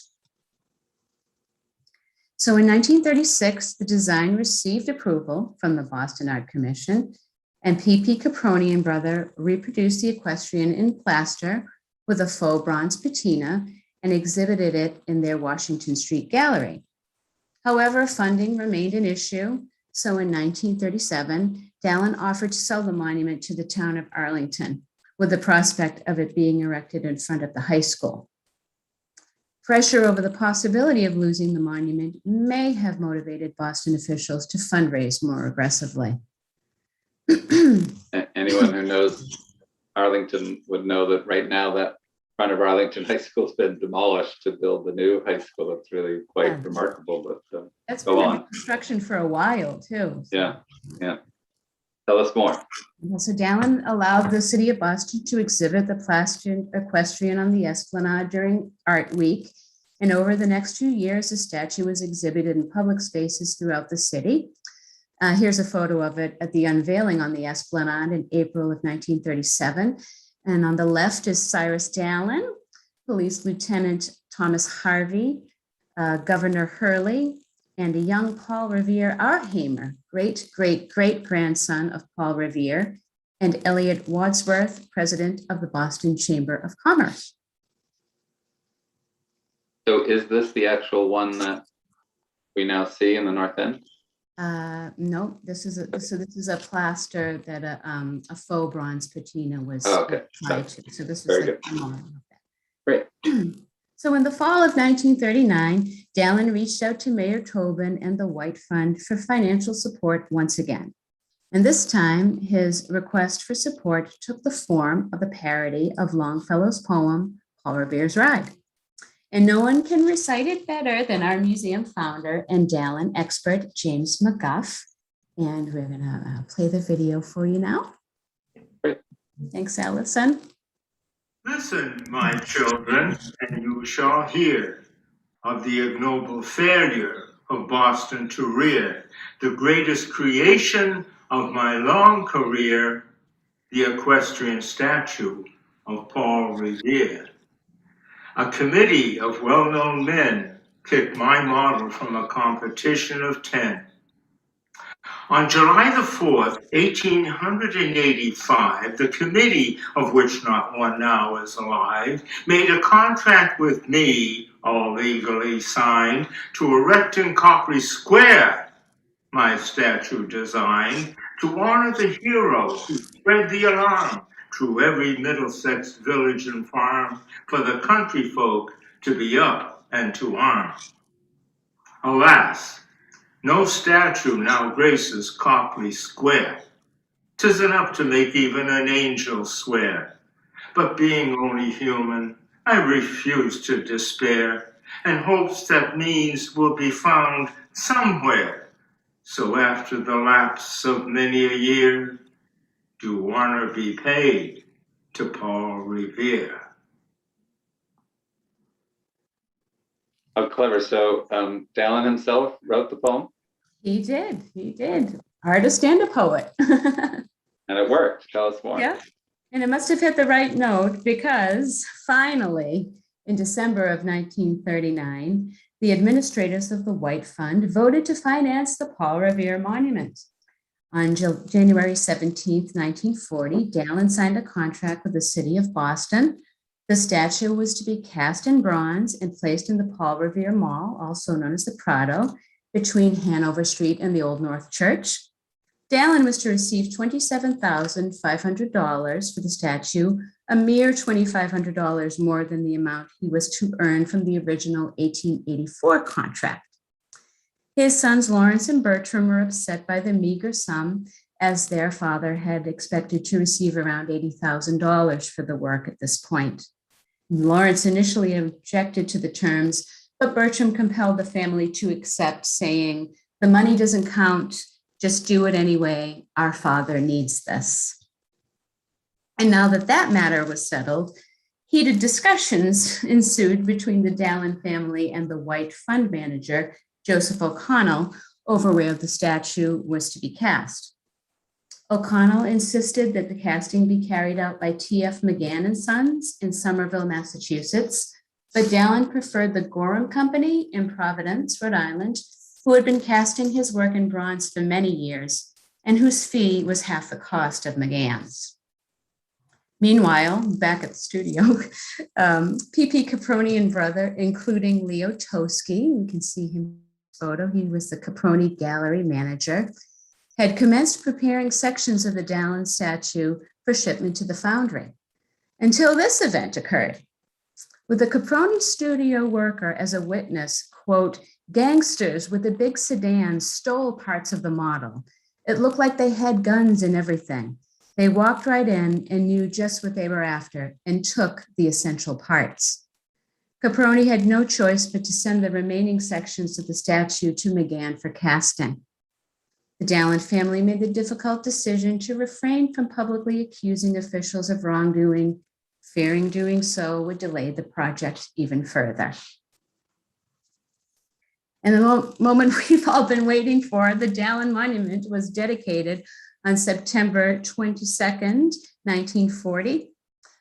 So in 1936, the design received approval from the Boston Art Commission, and P.P. Caproni and brother reproduced the equestrian in plaster with a faux bronze patina and exhibited it in their Washington Street gallery. However, funding remained an issue, so in 1937, Dallin offered to sell the monument to the town of Arlington, with the prospect of it being erected in front of the high school. Pressure over the possibility of losing the monument may have motivated Boston officials to fundraise more aggressively. Anyone who knows Arlington would know that right now that front of Arlington High School has been demolished to build the new high school. It's really quite remarkable. But that's been in construction for a while too. So. Yeah. Tell us more. So Dallin allowed the city of Boston to exhibit the plaster equestrian on the Esplanade during Art Week. And over the next 2 years, the statue was exhibited in public spaces throughout the city. Here's a photo of it at the unveiling on the Esplanade in April of 1937. And on the left is Cyrus Dallin, Police Lieutenant Thomas Harvey, Governor Hurley, and a young Paul Revere Arhamer, great-great-great-grandson of Paul Revere, and Elliot Wadsworth, president of the Boston Chamber of Commerce. So is this the actual one that we now see in the North End? No, this is a plaster that a faux bronze patina was applied to. So this is like a model of that. Great. So in the fall of 1939, Dallin reached out to Mayor Tobin and the White Fund for financial support once again. And this time, his request for support took the form of a parody of Longfellow's poem, Paul Revere's Ride. And no one can recite it better than our museum founder and Dallin expert, James McGuff. And we're gonna play the video for you now. Great. Thanks, Allison. Listen, my children, and you shall hear. of the ignoble failure of Boston to rear the greatest creation of my long career, the equestrian statue of Paul Revere. A committee of well-known men picked my model from a competition of 10. On July the 4th, 1885, the committee, of which not one now is alive, made a contract with me, all legally signed, to erect in Copley Square my statue design to honor the hero who spread the alarm through every Middlesex village and farm for the country folk to be up and to arm. Alas, no statue now graces Copley Square. 'Tis enough to make even an angel swear. But being only human, I refuse to despair, and hopes that means will be found somewhere. So after the lapse of many a year, do honor be paid to Paul Revere. Oh, clever. So Dallin himself wrote the poem? He did. Artist and a poet. And it worked. Tell us more. Yeah. And it must have hit the right note because finally, in December of 1939, the administrators of the White Fund voted to finance the Paul Revere Monument. On January 17th, 1940, Dallin signed a contract with the city of Boston. The statue was to be cast in bronze and placed in the Paul Revere Mall, also known as the Prado, between Hanover Street and the Old North Church. Dallin was to receive $27,500 for the statue, a mere $2,500 more than the amount he was to earn from the original 1884 contract. His sons Lawrence and Bertram were upset by the meager sum, as their father had expected to receive around $80,000 for the work at this point. Lawrence initially objected to the terms, but Bertram compelled the family to accept, saying, "The money doesn't count. Just do it anyway. Our father needs this." And now that that matter was settled, heated discussions ensued between the Dallin family and the White Fund manager, Joseph O'Connell, over where the statue was to be cast. O'Connell insisted that the casting be carried out by T.F. McGann and Sons in Somerville, Massachusetts, but Dallin preferred the Gorham Company in Providence, Rhode Island, who had been casting his work in bronze for many years and whose fee was half the cost of McGann's. Meanwhile, back at the studio, P.P. Caproni and brother, including Leo Toschi, you can see him in this photo, he was the Caproni gallery manager, had commenced preparing sections of the Dallin statue for shipment to the foundry, until this event occurred. With the Caproni studio worker as a witness, quote, "Gangsters with a big sedan stole parts of the model. It looked like they had guns and everything. They walked right in and knew just what they were after and took the essential parts." Caproni had no choice but to send the remaining sections of the statue to McGann for casting. The Dallin family made the difficult decision to refrain from publicly accusing officials of wrongdoing, fearing doing so would delay the project even further. And the moment we've all been waiting for, the Dallin Monument was dedicated on September 22nd, 1940.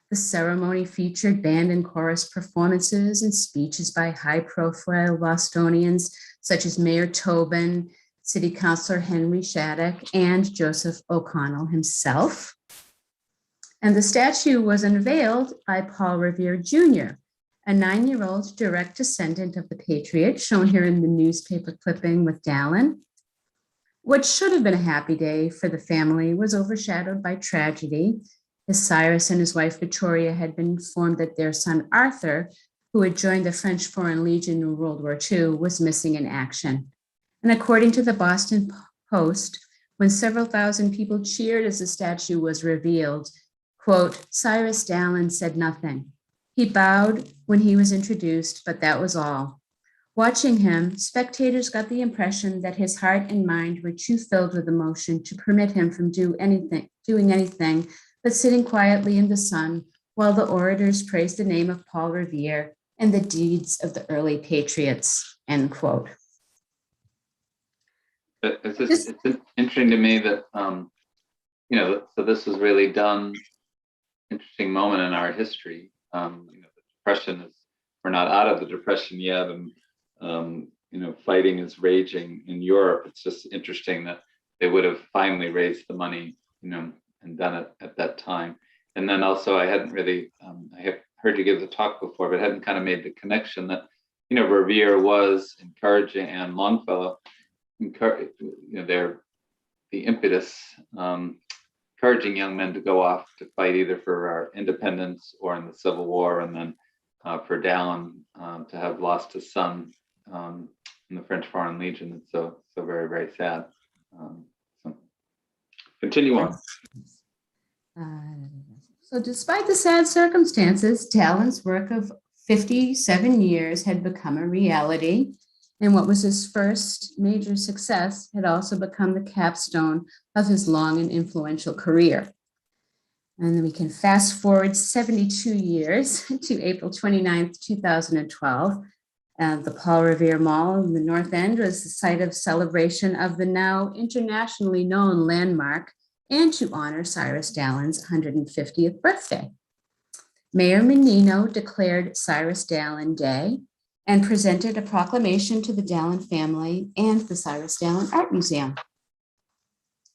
The ceremony featured band and chorus performances and speeches by high-profile Bostonians such as Mayor Tobin, City Councilor Henry Shattuck, and Joseph O'Connell himself. And the statue was unveiled by Paul Revere Jr., a 9-year-old direct descendant of the Patriot, shown here in the newspaper clipping with Dallin. What should have been a happy day for the family was overshadowed by tragedy, as Cyrus and his wife Victoria had been informed that their son Arthur, who had joined the French Foreign Legion in World War II, was missing in action. And according to the Boston Post, when several thousand people cheered as the statue was revealed, quote, "Cyrus Dallin said nothing. He bowed when he was introduced, but that was all. Watching him, spectators got the impression that his heart and mind were too filled with emotion to permit him from doing anything but sitting quietly in the sun while the orators praised the name of Paul Revere and the deeds of the early patriots, end quote. But it's interesting to me that, so this was really done, interesting moment in our history. The Depression we're not out of the Depression yet, and fighting is raging in Europe. It's just interesting that they would have finally raised the money, and done it at that time. And then also, I hadn't really, I have heard you give the talk before, but hadn't kind of made the connection that, Revere was encouraging, and Longfellow, they're the impetus, encouraging young men to go off to fight either for our independence or in the Civil War, and then for Dallin to have lost his son in the French Foreign Legion. It's so very, very sad. So continue on. So despite the sad circumstances, Dallin's work of 57 years had become a reality. And what was his first major success had also become the capstone of his long and influential career. And then we can fast forward 72 years to April 29th, 2012. The Paul Revere Mall in the North End was the site of celebration of the now internationally known landmark, and to honor Cyrus Dallin's 150th birthday. Mayor Menino declared Cyrus Dallin Day and presented a proclamation to the Dallin family and the Cyrus Dallin Art Museum.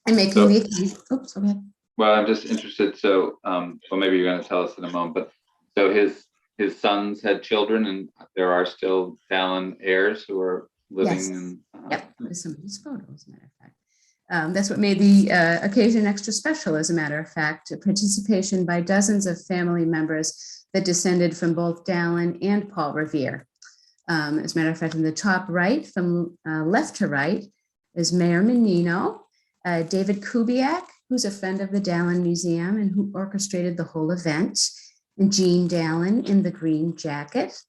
And making the occasion, oops, okay. Well, I'm just interested. So, well, maybe you're going to tell us in a moment. But so his sons had children, and there are still Dallin heirs who are living. Yes. In. Yep, there's some of his photos, as a matter of fact. That's what made the occasion extra special, as a matter of fact. Participation by dozens of family members that descended from both Dallin and Paul Revere. As a matter of fact, in the top right, from left to right, is Mayor Menino, David Kubiak, who's a friend of the Dallin Museum and who orchestrated the whole event, and Jean Dallin in the green jacket,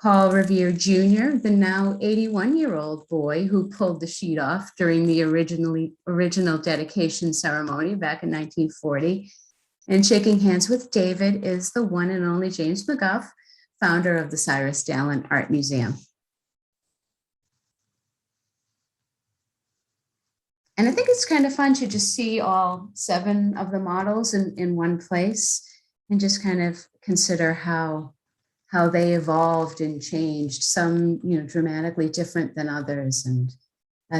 Paul Revere Jr., the now 81-year-old boy who pulled the sheet off during the original dedication ceremony back in 1940. And shaking hands with David is the one and only James McGuff, founder of the Cyrus Dallin Art Museum. And I think it's kind of fun to just see all 7 of the models in one place and just kind of consider how they evolved and changed, some, dramatically different than others, and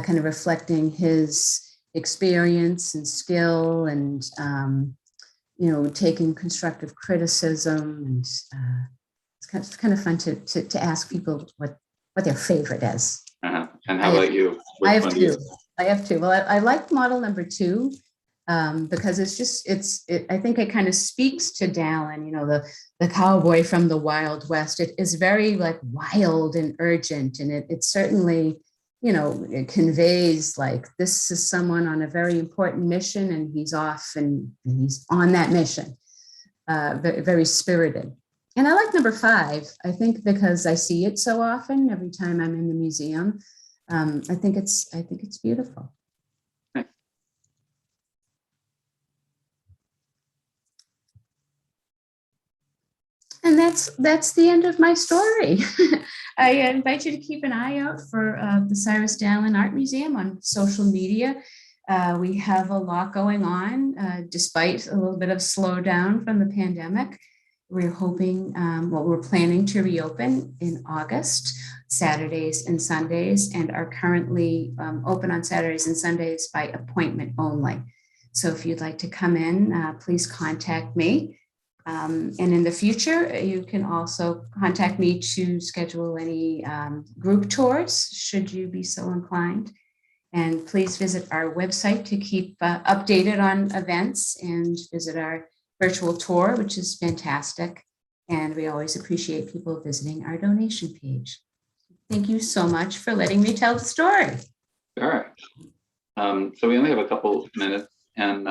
kind of reflecting his experience and skill and, taking constructive criticism. And it's kind of fun to ask people what their favorite is. Uh-huh. And how about you? I have two. Well, I like model number 2. Because I think it kind of speaks to Dallin, the cowboy from the Wild West. It is very like wild and urgent, and it certainly, it conveys like this is someone on a very important mission, and he's off and he's on that mission. Very, very spirited. And I like number 5, I think, because I see it so often every time I'm in the museum. I think it's beautiful. And that's the end of my story. I invite you to keep an eye out for the Cyrus Dallin Art Museum on social media. We have a lot going on, despite a little bit of slowdown from the pandemic. We're hoping, we're planning to reopen in August, Saturdays and Sundays, and are currently open on Saturdays and Sundays by appointment only. So if you'd like to come in, please contact me. And in the future, you can also contact me to schedule any group tours, should you be so inclined. And please visit our website to keep updated on events, and visit our virtual tour, which is fantastic. And we always appreciate people visiting our donation page. Thank you so much for letting me tell the story. All right. So we only have a couple minutes, and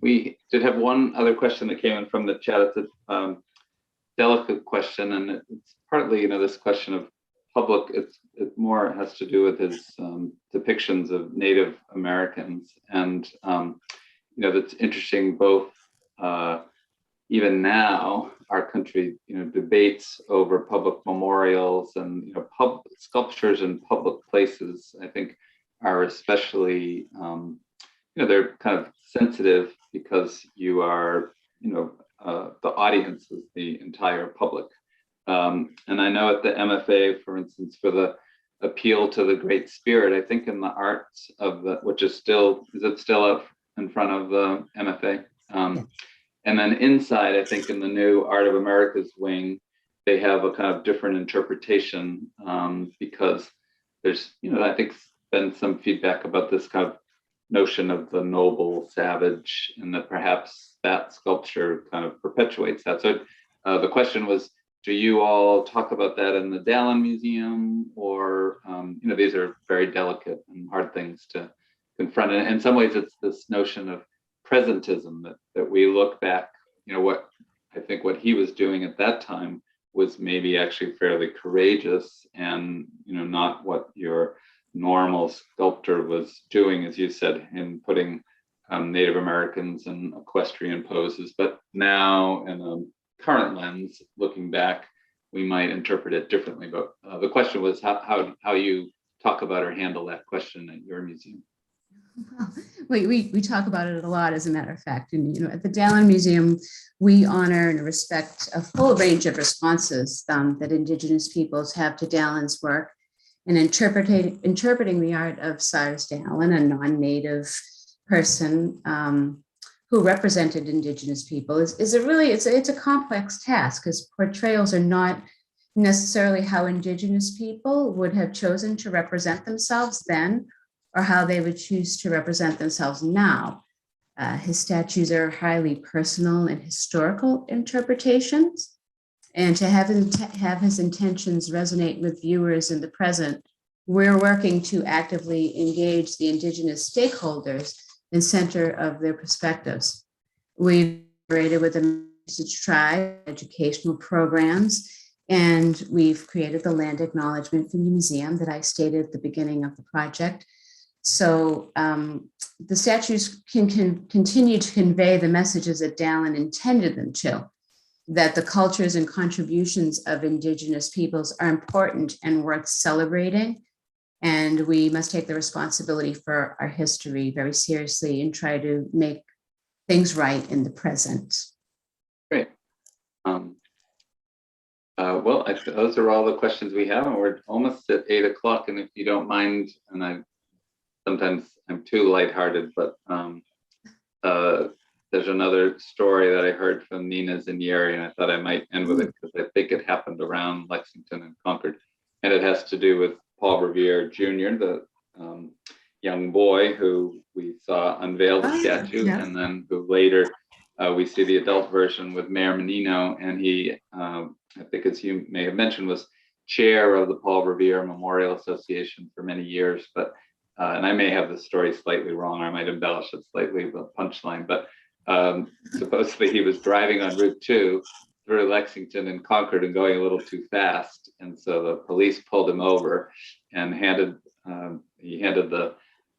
we did have one other question that came in from the chat. It's a delicate question, and it's partly, this question of public. It more has to do with his depictions of Native Americans, and that's interesting. Both even now, our country, debates over public memorials and public sculptures in public places, I think, are especially they're kind of sensitive because you are the audience is the entire public. And I know at the MFA, for instance, for the appeal to the Great Spirit, I think in the arts of the, which is it still up in front of the MFA? And then inside, I think in the new Art of America's wing, they have a kind of different interpretation because there's, I think been some feedback about this kind of notion of the noble savage, and that perhaps that sculpture kind of perpetuates that. So the question was, do you all talk about that in the Dallin Museum, or these are very delicate and hard things to confront. And in some ways, it's this notion of presentism that we look back. What I think what he was doing at that time was maybe actually fairly courageous, and not what your normal sculptor was doing, as you said, in putting Native Americans in equestrian poses. But now, in a current lens, looking back, we might interpret it differently. But the question was how you talk about or handle that question at your museum. Well, we talk about it a lot, as a matter of fact. And at the Dallin Museum, we honor and respect a full range of responses that Indigenous peoples have to Dallin's work. And interpreting the art of Cyrus Dallin, a non-native person who represented Indigenous people, is a complex task, because portrayals are not necessarily how Indigenous people would have chosen to represent themselves then, or how they would choose to represent themselves now. His statues are highly personal and historical interpretations. And to have his intentions resonate with viewers in the present, we're working to actively engage the Indigenous stakeholders in center of their perspectives. We've collaborated with the Message Tribe educational programs, and we've created the land acknowledgement for the museum that I stated at the beginning of the project. So the statues can continue to convey the messages that Dallin intended them to, that the cultures and contributions of Indigenous peoples are important and worth celebrating. And we must take the responsibility for our history very seriously and try to make things right in the present. Great. Well, those are all the questions we have, and we're almost at 8 o'clock. And if you don't mind, and sometimes I'm too lighthearted, but there's another story that I heard from Nina Zinieri, and I thought I might end with it because I think it happened around Lexington and Concord. And it has to do with Paul Revere Jr., the young boy who we saw unveil the statue, and then who later we see the adult version with Mayor Menino. And he, I think, as you may have mentioned, was chair of the Paul Revere Memorial Association for many years. But and I may have the story slightly wrong, or I might embellish it slightly, the punchline, but supposedly he was driving on Route 2 through Lexington and Concord and going a little too fast. And so the police pulled him over and handed the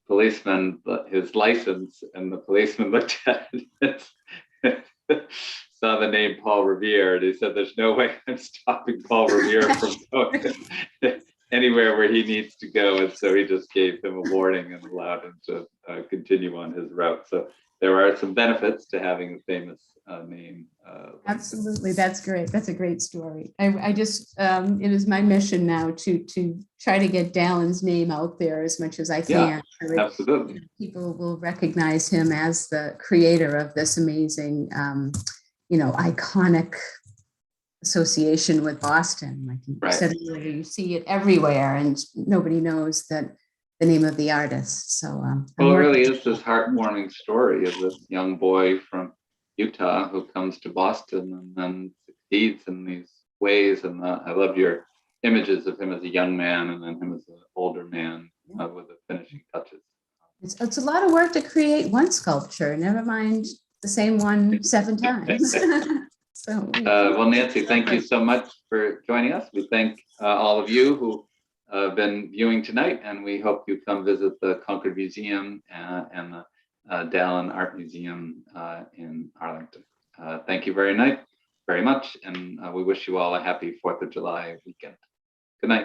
policeman his license, and the policeman looked at it, saw the name Paul Revere, and he said, "There's no way I'm stopping Paul Revere from going anywhere where he needs to go." And so he just gave him a warning and allowed him to continue on his route. So there are some benefits to having a famous name. Absolutely, that's great. That's a great story. I just, it is my mission now to try to get Dallin's name out there as much as I can. Yeah, absolutely. People will recognize him as the creator of this amazing, iconic association with Boston. Like you said earlier, you see it everywhere, and nobody knows that the name of the artist. So, well, it really is this heartwarming story of this young boy from Utah who comes to Boston and then succeeds in these ways. And I loved your images of him as a young man and then him as an older man with the finishing touches. It's a lot of work to create one sculpture, never mind the same one 7 times. So, well, Nancy, thank you so much for joining us. We thank all of you who have been viewing tonight, and we hope you come visit the Concord Museum and the Dallin Art Museum in Arlington. Thank you very much. very much, and we wish you all a happy 4th of July weekend.